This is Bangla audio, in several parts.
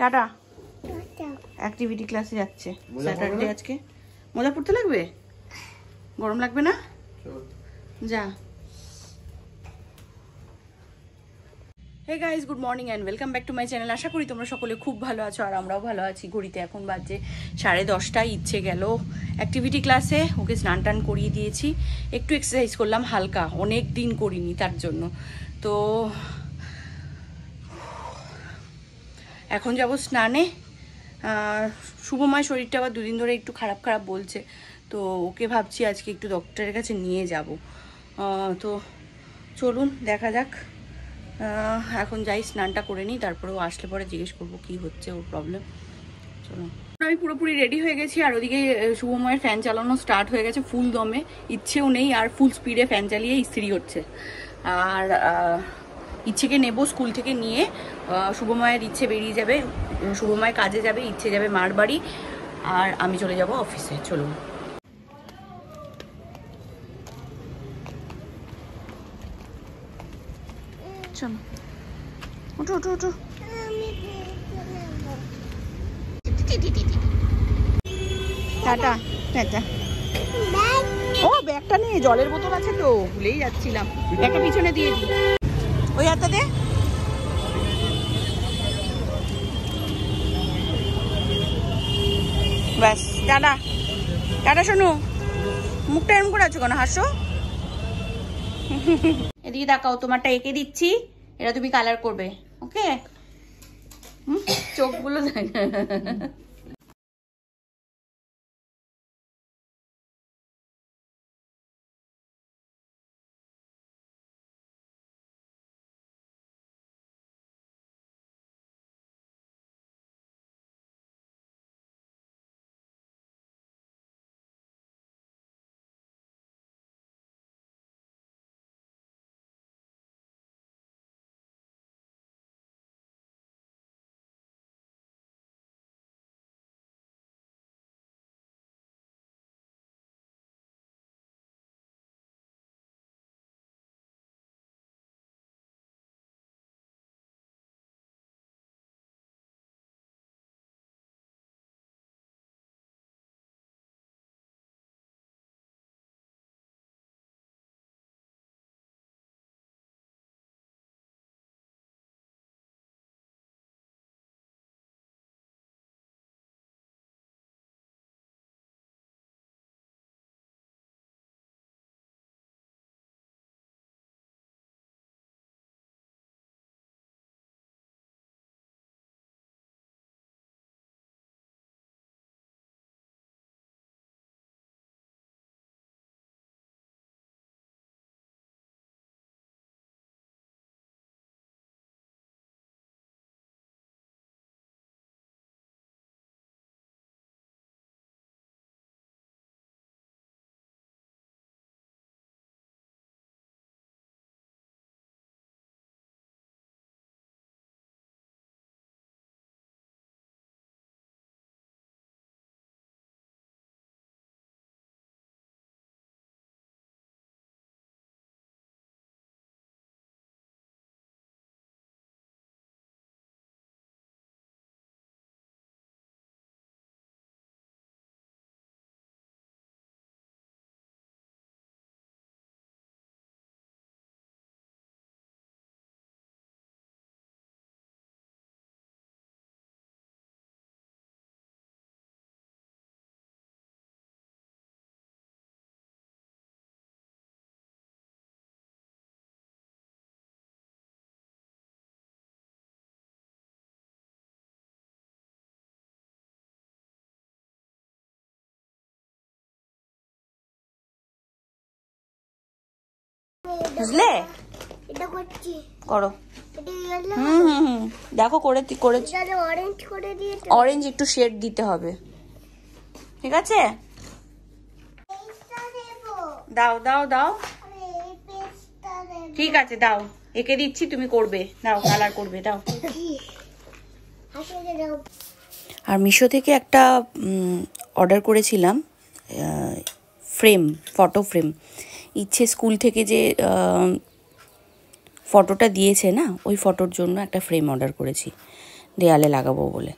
টাটা। অ্যাক্টিভিটি ক্লাসে যাচ্ছে স্যাটারডে আজকে। মোজা পড়তে লাগবে? গরম লাগবে না? যা। Hey guys, good morning and welcome back to my channel. আশা করি তোমরা সকলে খুব ভালো আছো আর আমরাও ভালো আছি। ঘড়িতে এখন বাজে 10:30। ইচ্ছে গেল অ্যাক্টিভিটি ক্লাসে, ওকে স্নান টান করিয়ে দিয়েছি, একটু এক্সারসাইজ করলাম হালকা, অনেক দিন করিনি তার জন্য। তো এখন যাব স্নানে। শুভময় শরীরটা আবার দুদিন ধরে একটু খারাপ খারাপ বলছে, তো ওকে ভাবছি আজকে একটু ডক্টরের কাছে নিয়ে যাব। তো চলুন দেখা যাক। এখন যাই, স্নানটা করে নিই, তারপরে ও আসলে পরে জিজ্ঞেস করবো কি হচ্ছে ওর প্রবলেম। চলুন। আমি পুরোপুরি রেডি হয়ে গেছি আর ওদিকে শুভময়ের ফ্যান চালানো স্টার্ট হয়ে গেছে ফুল দমে। ইচ্ছেও নেই আর ফুল স্পিডে ফ্যান চালিয়ে ইস্ত্রি হচ্ছে। আর ইচ্ছেকে নেব স্কুল থেকে নিয়ে, শুভময়ের ইচ্ছে বেরিয়ে যাবে, শুভময় কাজে যাবে, ইচ্ছে যাবে মার বাড়ি, আর আমি চলে যাব অফিসে। চলুন। চলো, ওঠো ওঠো ওঠো। Tata tata. ও ব্যাগটা নেই, জলের বোতল আছে তো, ভুলেই যাচ্ছিলাম। ব্যাগটা পিছনে দিয়ে দিই, ওই হাতটা দে। ব্যাস, টাটা টাটা। শোনো, মুখটা এরকম করে আছো কেন? হাসো। এদিকে তাকাও, তোমারটা এঁকে দিচ্ছি, এটা তুমি কালার করবে, ওকে? চোখগুলো বুঝলে? করো। দেখো করে অরেঞ্জ একটু শেড দিতে হবে, ঠিক আছে? দাও দাও দাও, ঠিক আছে দাও, এঁকে দিচ্ছি, তুমি করবে, দাও কালার করবে, দাও। আর মিশো থেকে একটা অর্ডার করেছিলাম ফ্রেম, ফটো ফ্রেম। ইচ্ছে স্কুল থেকে যে ফটোটা দিয়েছে না, ওই ফটোর জন্য একটা ফ্রেম অর্ডার করেছি। দেয়ালে লাগাবো বলে।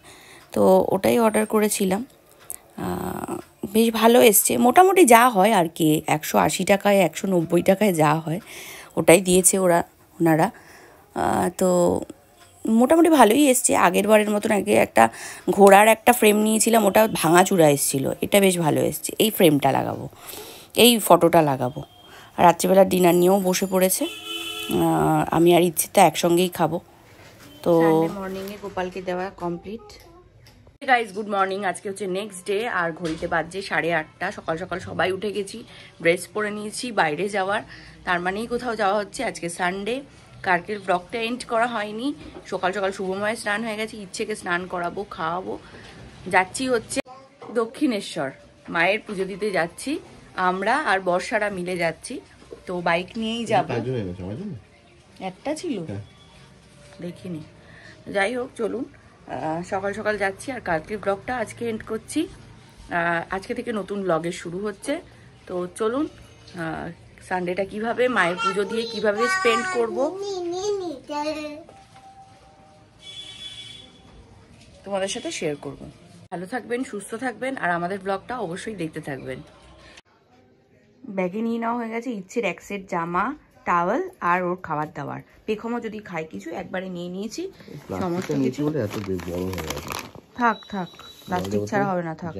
তো ওটাই অর্ডার করেছিলাম, বেশ ভালো এসছে, মোটামুটি যা হয় আর কি, 180 টাকায় 190 টাকায় যা হয় ওটাই দিয়েছে ওনারা। তো মোটামুটি ভালোই এসছে। আগের বারের মতন আগে একটা ঘোড়ার একটা ফ্রেম নিয়েছিলাম, ওটা ভাঙাচুরা এসেছিলো, এটা বেশ ভালো এসছে। এই ফ্রেমটা লাগাবো, এই ফটোটা লাগাবো। আর রাত্রিবেলা ডিনার নিয়েও বসে পড়েছে, আমি আর ইচ্ছেটা একসঙ্গেই খাবো। তো মর্নিংয়ে গোপালকে দেওয়া কমপ্লিট। গাইজ গুড মর্নিং, আজকে হচ্ছে নেক্সট ডে, আর ঘড়িতে বাজছে 8:30। সকাল সকাল সবাই উঠে গেছি, ড্রেস পরে নিয়েছি বাইরে যাওয়ার, তার মানেই কোথাও যাওয়া হচ্ছে। আজকে সানডে, কালকের ব্লগটা এন্ড করা হয়নি। সকাল সকাল শুভময় স্নান হয়ে গেছে, ইচ্ছেকে স্নান করাবো, খাওয়াবো। যাচ্ছি হচ্ছে দক্ষিণেশ্বর, মায়ের পুজো দিতে যাচ্ছি আমরা, আর বর্ষারা মিলে যাচ্ছি। তো বাইক নিয়েই যাব। একটা ছিল দেখিনি, যাই হোক চলুন, সকাল সকাল যাচ্ছি। আর কালকের ব্লগটা আজকে এন্ড করছি, আজকে থেকে নতুন ব্লগের শুরু হচ্ছে। তো চলুন, সানডেটা কিভাবে মায়ের পুজো দিয়ে কিভাবে স্পেন্ড করব তোমাদের সাথে শেয়ার করব। ভালো থাকবেন, সুস্থ থাকবেন, আর আমাদের ব্লগটা অবশ্যই দেখতে থাকবেন। ব্যাগে নিয়ে নেওয়া হয়ে গেছে ইচ্ছের এক সেট জামা, টাওয়েল আর ওর খাবার দাবার। পেখমও যদি খাই কিছু একবারে নিয়ে নিয়েছি সমস্ত কিছু। থাক থাক, প্লাস্টিক ছাড়া হবে না, থাক।